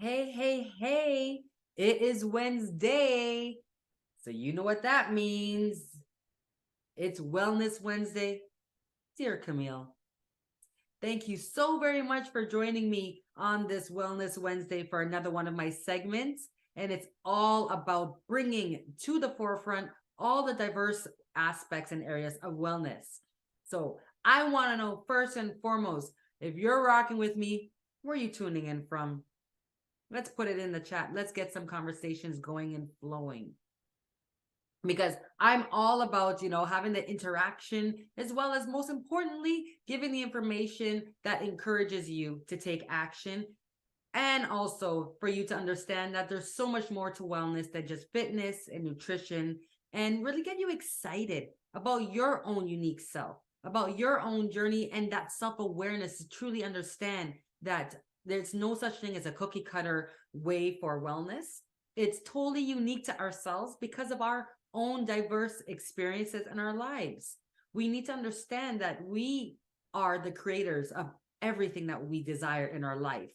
Hey, hey, hey, it is Wednesday. So you know what that means. It's Wellness Wednesday. Dear Camille, thank you so very much for joining me on this Wellness Wednesday for another one of my segments. And it's all about bringing to the forefront all the diverse aspects and areas of wellness. So I want to know first and foremost, if you're rocking with me, where are you tuning in from? Let's put it in the chat. Let's get some conversations going and flowing. Because I'm all about, having the interaction as well as most importantly, giving the information that encourages you to take action. And also for you to understand that there's so much more to wellness than just fitness and nutrition, and really get you excited about your own unique self, about your own journey, and that self-awareness to truly understand that there's no such thing as a cookie cutter way for wellness. It's totally unique to ourselves because of our own diverse experiences in our lives. We need to understand that we are the creators of everything that we desire in our life.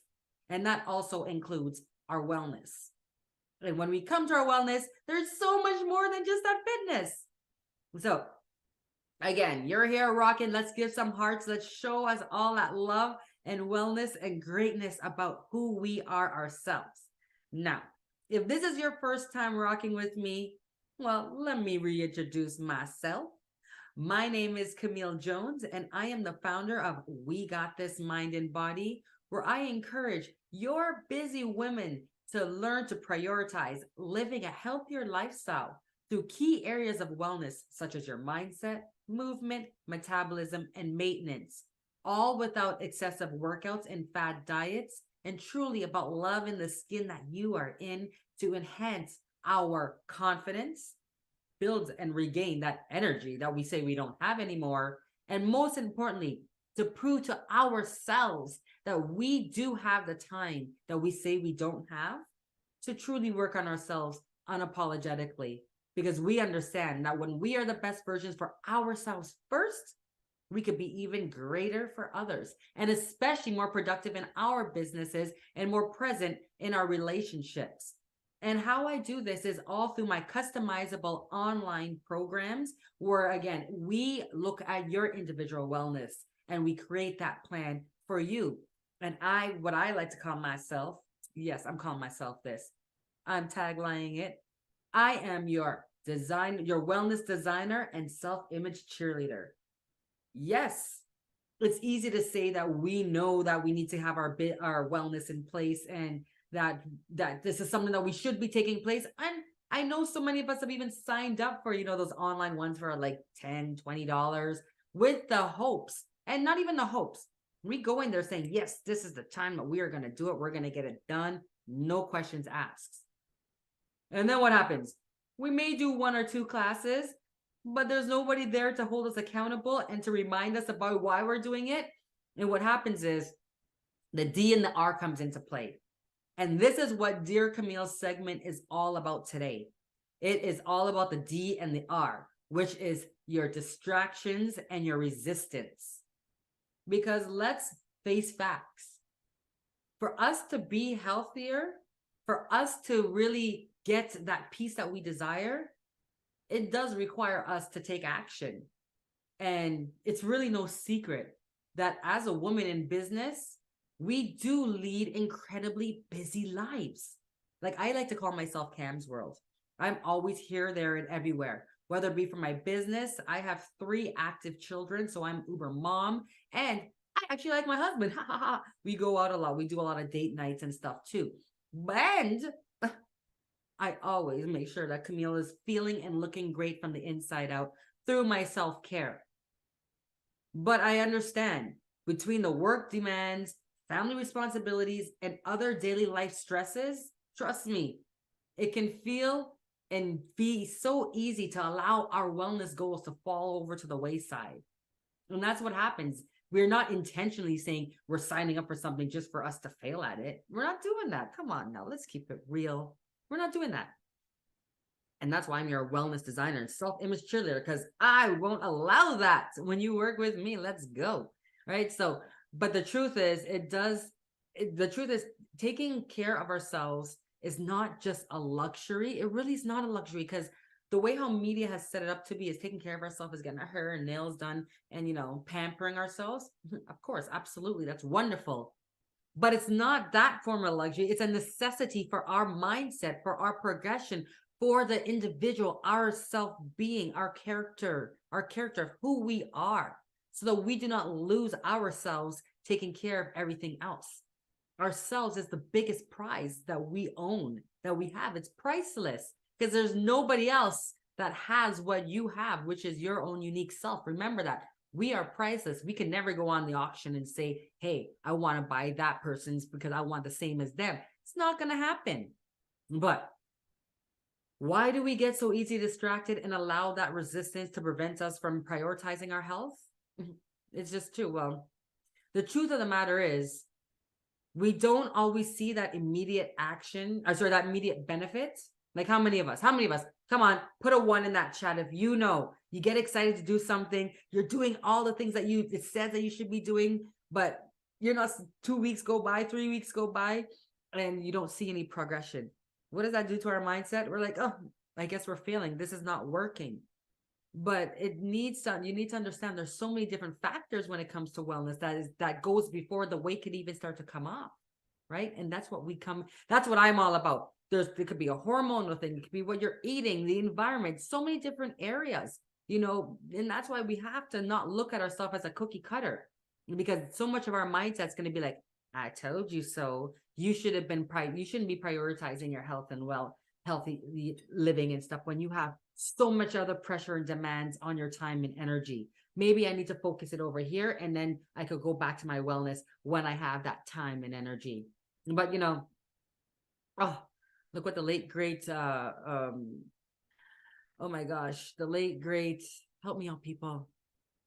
And that also includes our wellness. And when we come to our wellness, there's so much more than just that fitness. So again, you're here rocking. Let's give some hearts. Let's show us all that love and wellness and greatness about who we are ourselves. Now, if this is your first time rocking with me, well, let me reintroduce myself. My name is Camille Jones, and I am the founder of We Got This Mind and Body, where I encourage your busy women to learn to prioritize living a healthier lifestyle through key areas of wellness, such as your mindset, movement, metabolism, and maintenance, all without excessive workouts and fad diets, and truly about loving the skin that you are in to enhance our confidence, build and regain that energy that we say we don't have anymore, and most importantly, to prove to ourselves that we do have the time that we say we don't have to truly work on ourselves unapologetically, because we understand that when we are the best versions for ourselves first, we could be even greater for others, and especially more productive in our businesses and more present in our relationships. And how I do this is all through my customizable online programs, where again, we look at your individual wellness and we create that plan for you. And what I like to call myself, yes, I'm calling myself this. I'm taglining it. I am your wellness designer and self-image cheerleader. Yes, it's easy to say that we know that we need to have our wellness in place, and that this is something that we should be taking place. And I know so many of us have even signed up for, those online ones for like $10, $20 with the hopes, and not even the hopes. We go in there saying, yes, this is the time that we are going to do it. We're going to get it done. No questions asked. And then what happens? We may do one or two classes, but there's nobody there to hold us accountable and to remind us about why we're doing it. And what happens is the D and the R comes into play. And this is what Dear Camille's segment is all about today. It is all about the D and the R, which is your distractions and your resistance. Because let's face facts. For us to be healthier, for us to really get that peace that we desire, it does require us to take action. And it's really no secret that as a woman in business, we do lead incredibly busy lives. Like I like to call myself Cam's World. I'm always here, there, and everywhere. Whether it be for my business, I have 3 active children, so I'm uber mom, and I actually like my husband. We go out a lot. We do a lot of date nights and stuff too. And I always make sure that Camille is feeling and looking great from the inside out through my self-care. But I understand between the work demands, family responsibilities, and other daily life stresses, trust me, it can feel and be so easy to allow our wellness goals to fall over to the wayside. And that's what happens. We're not intentionally saying we're signing up for something just for us to fail at it. We're not doing that. Come on now, let's keep it real. We're not doing that. And that's why I'm your wellness designer and self-image cheerleader, because I won't allow that when you work with me. Let's go. Right. So, but the truth is, it does the truth is, taking care of ourselves is not just a luxury. It really is not a luxury, because the way how media has set it up to be is taking care of ourselves is getting our hair and nails done and, pampering ourselves. Of course, absolutely. That's wonderful. But it's not that form of luxury. It's a necessity for our mindset, for our progression, for the individual, our self-being, our character of who we are, so that we do not lose ourselves taking care of everything else. Ourselves is the biggest prize that we own, that we have. It's priceless, because there's nobody else that has what you have, which is your own unique self. Remember that. We are priceless. We can never go on the auction and say, hey, I want to buy that person's because I want the same as them. It's not going to happen. But why do we get so easily distracted and allow that resistance to prevent us from prioritizing our health? It's just true. Well, the truth of the matter is, we don't always see that immediate action, that immediate benefit. Like, how many of us, come on, put a 1 in that chat. If you get excited to do something, you're doing all the things that it says that you should be doing, but you're not, 2 weeks go by, 3 weeks go by, and you don't see any progression. What does that do to our mindset? We're like, oh, I guess we're failing. This is not working. But you need to understand there's so many different factors when it comes to wellness that goes before the weight could even start to come off, right? And that's what I'm all about. There could be a hormonal thing, it could be what you're eating, the environment, so many different areas, and that's why we have to not look at ourselves as a cookie cutter, because so much of our mindset's going to be like, I told you so. You shouldn't be prioritizing your health and healthy living and stuff when you have so much other pressure and demands on your time and energy. Maybe I need to focus it over here, and then I could go back to my wellness when I have that time and energy. But look what the late great oh my gosh, the late great, help me out, people,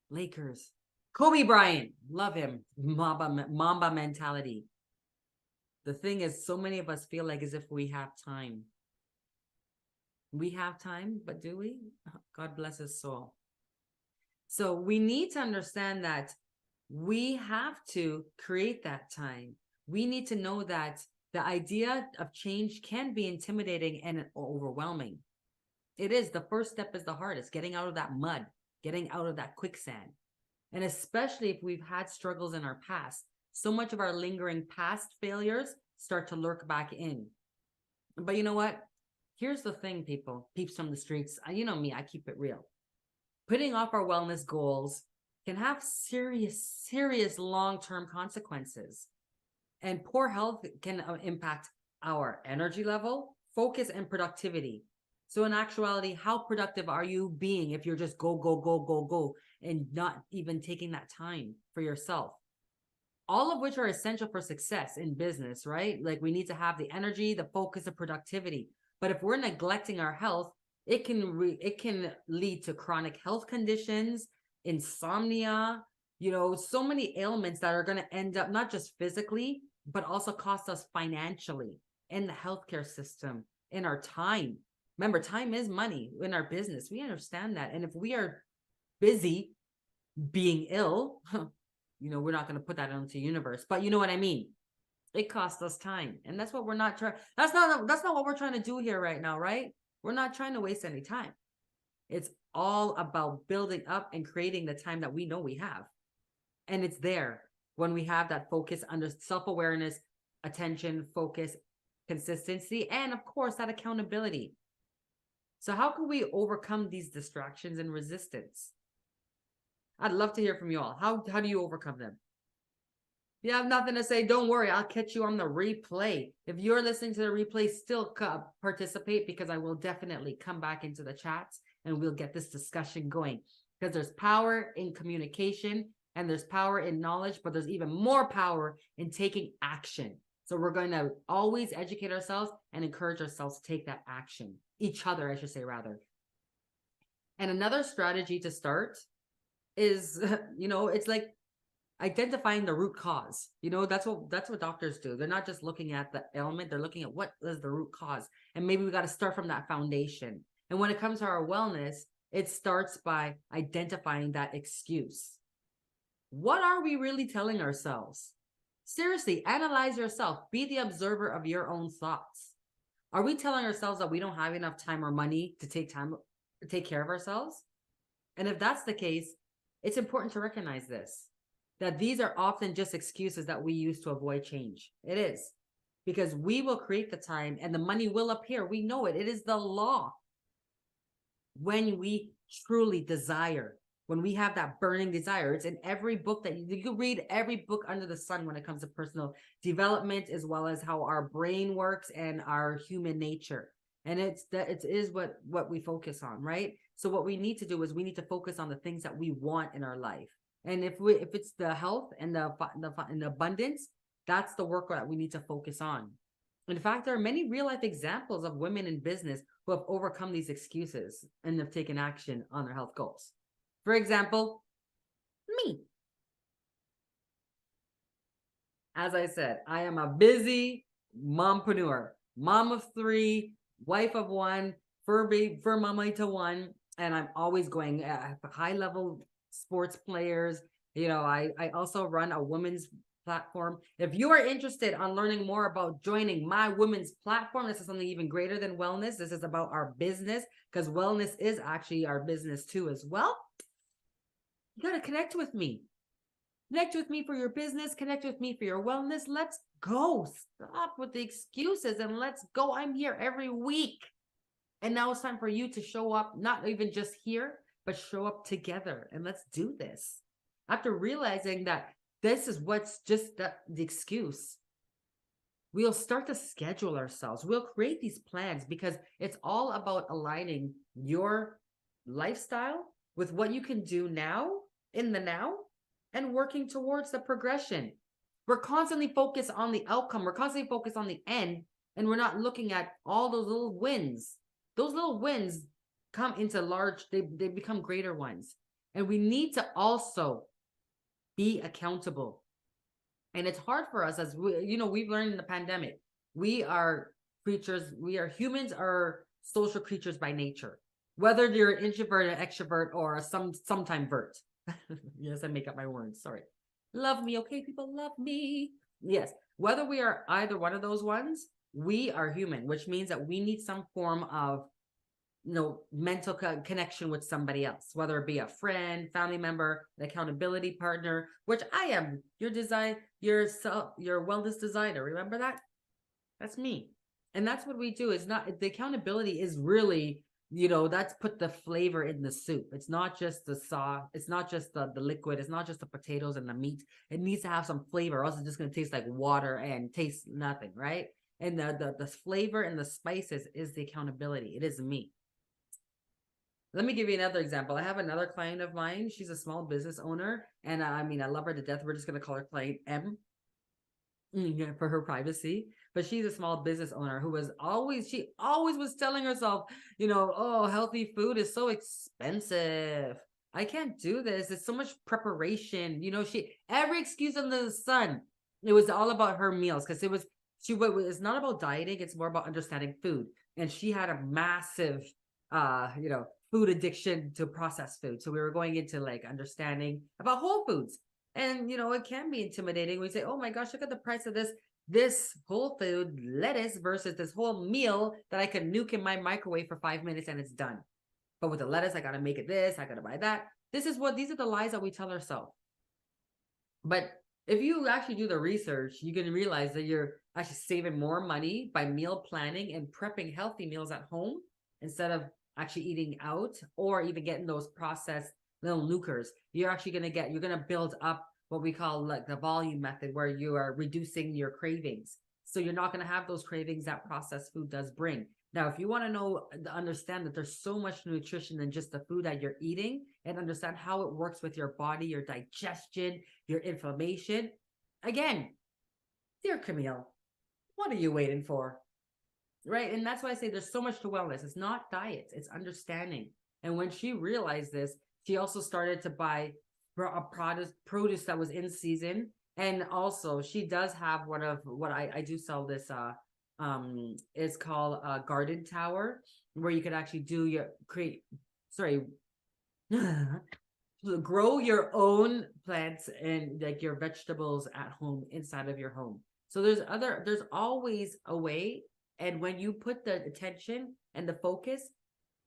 Lakers, Kobe Bryant, love him, Mamba mentality. The thing is, so many of us feel like as if we have time. We have time, but do we? God bless his soul. So we need to understand that we have to create that time. We need to know that the idea of change can be intimidating and overwhelming. It is. The first step is the hardest, getting out of that mud, getting out of that quicksand. And especially if we've had struggles in our past, so much of our lingering past failures start to lurk back in. But you know what? Here's the thing, people, peeps from the streets. You know me, I keep it real. Putting off our wellness goals can have serious long-term consequences. And poor health can impact our energy level, focus, and productivity. So in actuality, how productive are you being if you're just go, and not even taking that time for yourself? All of which are essential for success in business, right? Like, we need to have the energy, the focus, the productivity. But if we're neglecting our health, it can lead to chronic health conditions, insomnia, so many ailments that are going to end up not just physically, but also cost us financially in the healthcare system, in our time. Remember, time is money in our business. We understand that. And if we are busy being ill, we're not going to put that into the universe, but you know what I mean? It costs us time. And that's what we're not trying. That's not what we're trying to do here right now, right? We're not trying to waste any time. It's all about building up and creating the time that we know we have. And it's there when we have that focus under self-awareness, attention, focus, consistency, and of course, that accountability. So how can we overcome these distractions and resistance? I'd love to hear from you all. How do you overcome them? If you have nothing to say, don't worry. I'll catch you on the replay. If you're listening to the replay, still participate, because I will definitely come back into the chats and we'll get this discussion going, because there's power in communication and there's power in knowledge, but there's even more power in taking action. So we're going to always educate ourselves and encourage ourselves to take that action. Each other, I should say, rather. And another strategy to start is, it's like identifying the root cause. That's what doctors do. They're not just looking at the ailment, they're looking at what is the root cause. And maybe we got to start from that foundation. And when it comes to our wellness, it starts by identifying that excuse. What are we really telling ourselves? Seriously, analyze yourself. Be the observer of your own thoughts. Are we telling ourselves that we don't have enough time or money to take time to take care of ourselves? And if that's the case, it's important to recognize this, that these are often just excuses that we use to avoid change. It is, because we will create the time and the money will appear. We know it. It is the law. When we truly desire, when we have that burning desire, it's in every book that you can read, every book under the sun when it comes to personal development, as well as how our brain works and our human nature. And it is what we focus on, right? So what we need to do is we need to focus on the things that we want in our life. And if it's the health and the abundance, that's the work that we need to focus on. In fact, there are many real life examples of women in business who have overcome these excuses and have taken action on their health goals. For example, me. As I said, I am a busy mompreneur, mom of 3, wife of 1, fur mama to 1, and I'm always going high level sports players. I also run a women's platform. If you are interested on learning more about joining my women's platform, this is something even greater than wellness. This is about our business, because wellness is actually our business too as well. You got to connect with me. Connect with me for your business. Connect with me for your wellness. Let's go. Stop with the excuses and let's go. I'm here every week. And now it's time for you to show up, not even just here, but show up together. And let's do this. After realizing that this is what's just the excuse, we'll start to schedule ourselves. We'll create these plans, because it's all about aligning your lifestyle with what you can do now, in the now, and working towards the progression. We're constantly focused on the outcome. We're constantly focused on the end, and we're not looking at all those little wins. Those little wins come into large, they become greater ones. And we need to also be accountable. And it's hard for us, as we've learned in the pandemic. We are humans are social creatures by nature. Whether you're an introvert, an extrovert, or a sometime vert. Yes, I make up my words. Sorry. Love me, okay, people, love me. Yes. Whether we are either one of those ones, we are human, which means that we need some form of mental connection with somebody else, whether it be a friend, family member, an accountability partner, which I am. Your wellness designer. Remember that? That's me. And that's what we do. It's not, the accountability is really, that's put the flavor in the soup. It's not just the sauce. It's not just the liquid. It's not just the potatoes and the meat. It needs to have some flavor, or else it's just going to taste like water and taste nothing, right? And the flavor and the spices is the accountability. It is me. Let me give you another example. I have another client of mine. She's a small business owner, and I love her to death. We're just going to call her client M for her privacy. But she's a small business owner who she always was telling herself, oh, healthy food is so expensive. I can't do this. It's so much preparation. Every excuse under the sun. It was all about her meals, because it's not about dieting. It's more about understanding food. And she had a massive, food addiction to processed food. So we were going into understanding about whole foods. And, it can be intimidating. We say, oh my gosh, look at the price of this whole food lettuce versus this whole meal that I could nuke in my microwave for 5 minutes and it's done. But with the lettuce, I got to make it this, I got to buy that. These are the lies that we tell ourselves. But if you actually do the research, you can realize that you're actually saving more money by meal planning and prepping healthy meals at home instead of actually eating out, or even getting those processed little nukers. You're going to build up what we call the volume method, where you are reducing your cravings. So you're not going to have those cravings that processed food does bring. Now, if you want to understand that there's so much nutrition than just the food that you're eating, and understand how it works with your body, your digestion, your inflammation, again, dear Camille, what are you waiting for? Right. And that's why I say there's so much to wellness. It's not diets, it's understanding. And when she realized this, she also started to buy a produce that was in season. And also she does have one of what I do sell this, it's called a garden tower, where you could actually grow your own plants and like your vegetables at home inside of your home. So there's always a way. And when you put the attention and the focus,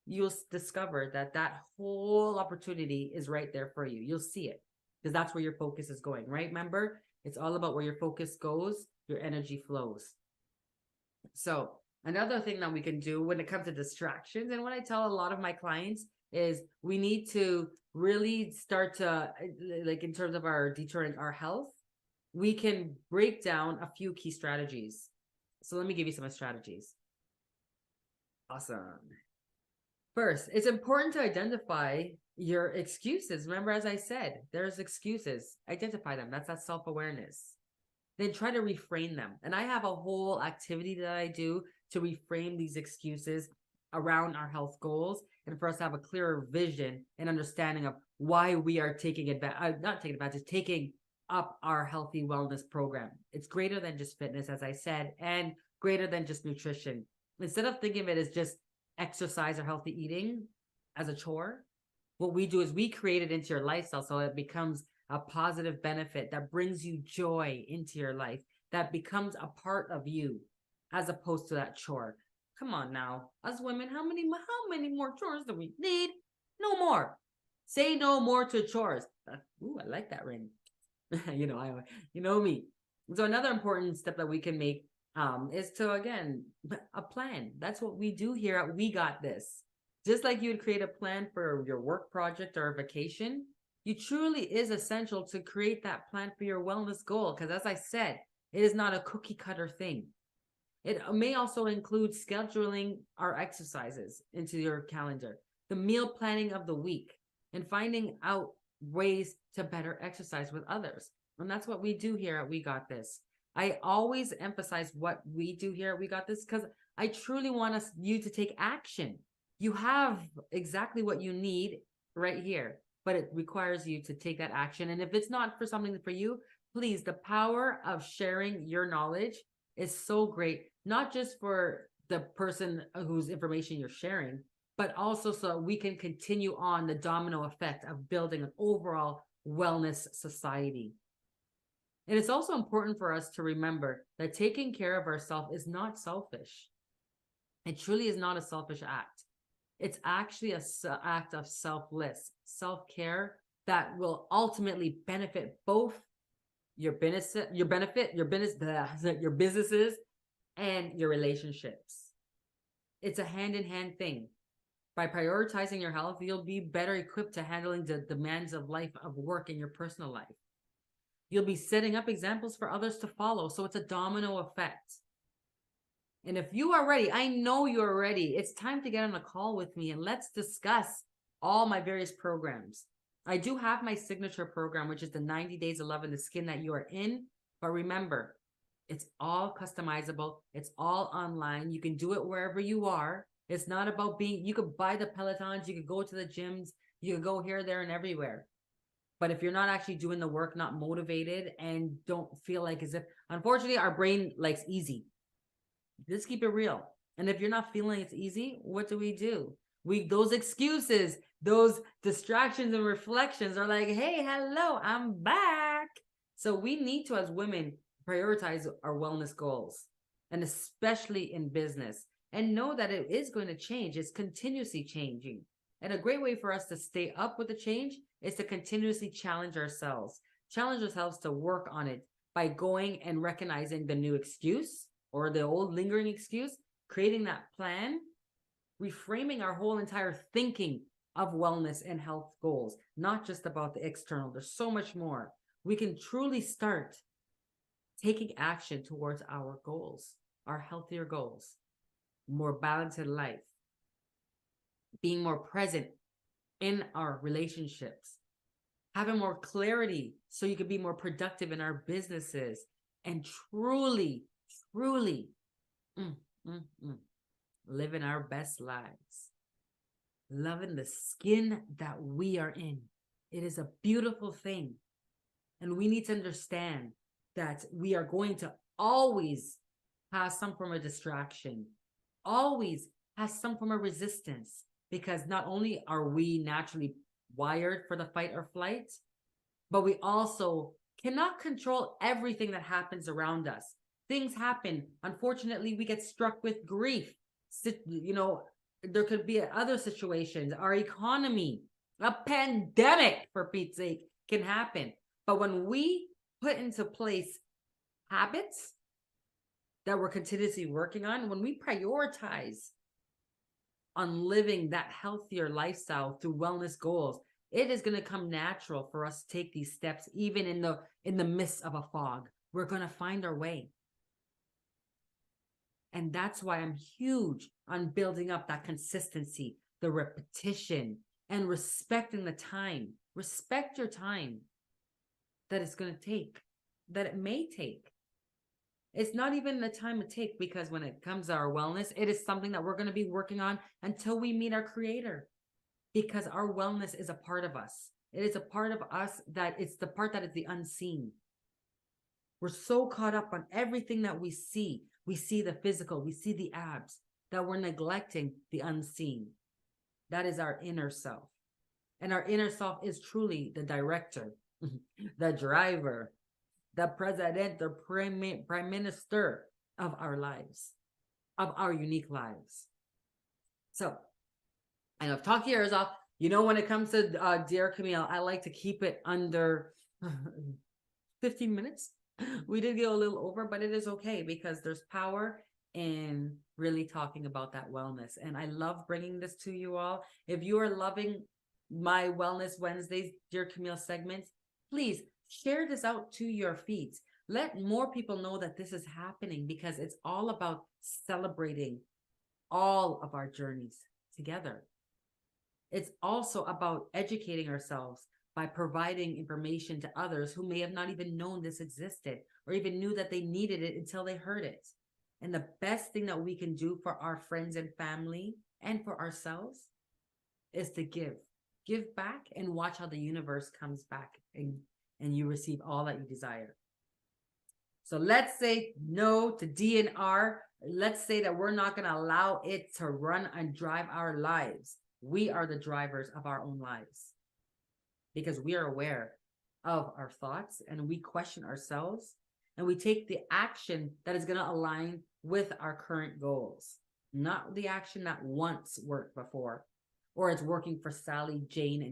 you'll discover that that whole opportunity is right there for you. You'll see it because that's where your focus is going, right? Remember, it's all about where your focus goes, your energy flows. So another thing that we can do when it comes to distractions, and what I tell a lot of my clients is we need to really start to, like in terms of our detouring our health, we can break down a few key strategies. So let me give you some strategies. Awesome. First, it's important to identify your excuses. Remember, as I said, there's excuses. Identify them. That's that self-awareness. Then try to reframe them. And I have a whole activity that I do to reframe these excuses around our health goals and for us to have a clearer vision and understanding of why we are taking advantage, not taking advantage, taking up our healthy wellness program. It's greater than just fitness, as I said, and greater than just nutrition. Instead of thinking of it as just exercise or healthy eating as a chore, what we do is we create it into your lifestyle so it becomes a positive benefit that brings you joy into your life, that becomes a part of you as opposed to that chore. Come on now, us women, how many more chores do we need? No more. Say no more to chores. Ooh, I like that ring. You know me. So another important step that we can make is to, again, a plan. That's what we do here at We Got This. Just like you would create a plan for your work project or a vacation, you truly is essential to create that plan for your wellness goal. Because as I said, it is not a cookie cutter thing. It may also include scheduling our exercises into your calendar, the meal planning of the week, and finding out ways to better exercise with others. And that's what we do here at We Got This. I always emphasize what we do here at We Got This because I truly want you to take action. You have exactly what you need right here, but it requires you to take that action. And if it's not for something for you, please, the power of sharing your knowledge is so great, not just for the person whose information you're sharing, but also so we can continue on the domino effect of building an overall wellness society. And it's also important for us to remember that taking care of ourselves is not selfish. It truly is not a selfish act. It's actually an act of self-care that will ultimately benefit both your businesses and your relationships. It's a hand-in-hand thing. By prioritizing your health, you'll be better equipped to handling the demands of life, of work, in your personal life. You'll be setting up examples for others to follow. So it's a domino effect. And if you are ready, I know you're ready. It's time to get on a call with me and let's discuss all my various programs. I do have my signature program, which is the 90 Days of Loving the Skin that you are in. But remember, it's all customizable. It's all online. You can do it wherever you are. It's not about you could buy the Pelotons, you could go to the gyms, you could go here, there, and everywhere. But if you're not actually doing the work, not motivated, and don't feel like as if, unfortunately, our brain likes easy. Let's keep it real. And if you're not feeling it's easy, what do? Those excuses, those distractions and reflections are like, hey, hello, I'm back. So we need to, as women, prioritize our wellness goals, and especially in business, and know that it is going to change. It's continuously changing. And a great way for us to stay up with the change is to continuously challenge ourselves to work on it by going and recognizing the new excuse or the old lingering excuse, creating that plan, reframing our whole entire thinking of wellness and health goals, not just about the external. There's so much more. We can truly start taking action towards our goals, our healthier goals, more balanced life, being more present in our relationships, having more clarity so you can be more productive in our businesses, and truly living our best lives, loving the skin that we are in. It is a beautiful thing. And we need to understand that we are going to always have some form of distraction, always have some form of resistance, because not only are we naturally wired for the fight or flight, but we also cannot control everything that happens around us. Things happen. Unfortunately, we get struck with grief. You know, there could be other situations. Our economy, a pandemic, for Pete's sake, can happen. But when we put into place habits that we're continuously working on, when we prioritize on living that healthier lifestyle through wellness goals, it is going to come natural for us to take these steps, even in the midst of a fog. We're going to find our way. And that's why I'm huge on building up that consistency, the repetition, and respecting the time. Respect your time that it's going to take, that it may take. It's not even the time it takes, because when it comes to our wellness, it is something that we're going to be working on until we meet our creator, because our wellness is a part of us. It is a part of us that it's the part that is the unseen. We're so caught up on everything that we see. We see the physical, we see the abs, that we're neglecting the unseen. That is our inner self. And our inner self is truly the director, the driver, the president, the prime minister of our lives, of our unique lives. So, and I've talked your ears off. You know, when it comes to Dear Camille, I like to keep it under 15 minutes. We did go a little over, but it is okay, because there's power in really talking about that wellness. And I love bringing this to you all. If you are loving my Wellness Wednesdays, Dear Camille segments, please share this out to your feeds. Let more people know that this is happening, because it's all about celebrating all of our journeys together. It's also about educating ourselves by providing information to others who may have not even known this existed, or even knew that they needed it until they heard it. And the best thing that we can do for our friends and family and for ourselves is to give back, and watch how the universe comes back, and you receive all that you desire. So let's say no to DNR. Let's say that we're not going to allow it to run and drive our lives. We are the drivers of our own lives, because we are aware of our thoughts, and we question ourselves, and we take the action that is going to align with our current goals, not the action that once worked before, or it's working for Sally, Jane,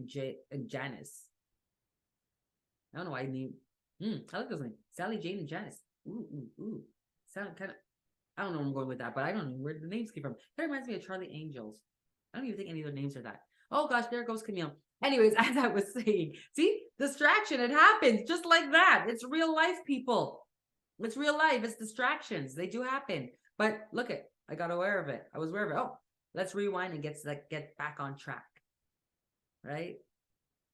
and Janice. I don't know why I mean. I like those names. Sally, Jane, and Janice. Ooh. Sound kind of. I don't know where I'm going with that, but I don't know where the names came from. That reminds me of Charlie Angels. I don't even think any of their names are that. Oh gosh, there goes Camille. Anyways, as I was saying, see, distraction, it happens just like that. It's real life, people. It's real life. It's distractions. They do happen. But look it, I got aware of it. I was aware of it. Oh, let's rewind and get back on track. Right?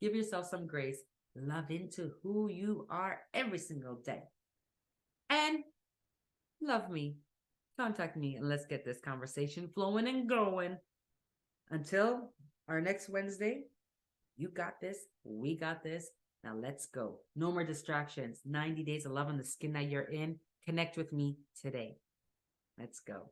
Give yourself some grace. Love into who you are every single day. And love me. Contact me, and let's get this conversation flowing and going. Until our next Wednesday, you got this. We got this. Now let's go. No more distractions. 90 days of loving the skin that you're in. Connect with me today. Let's go.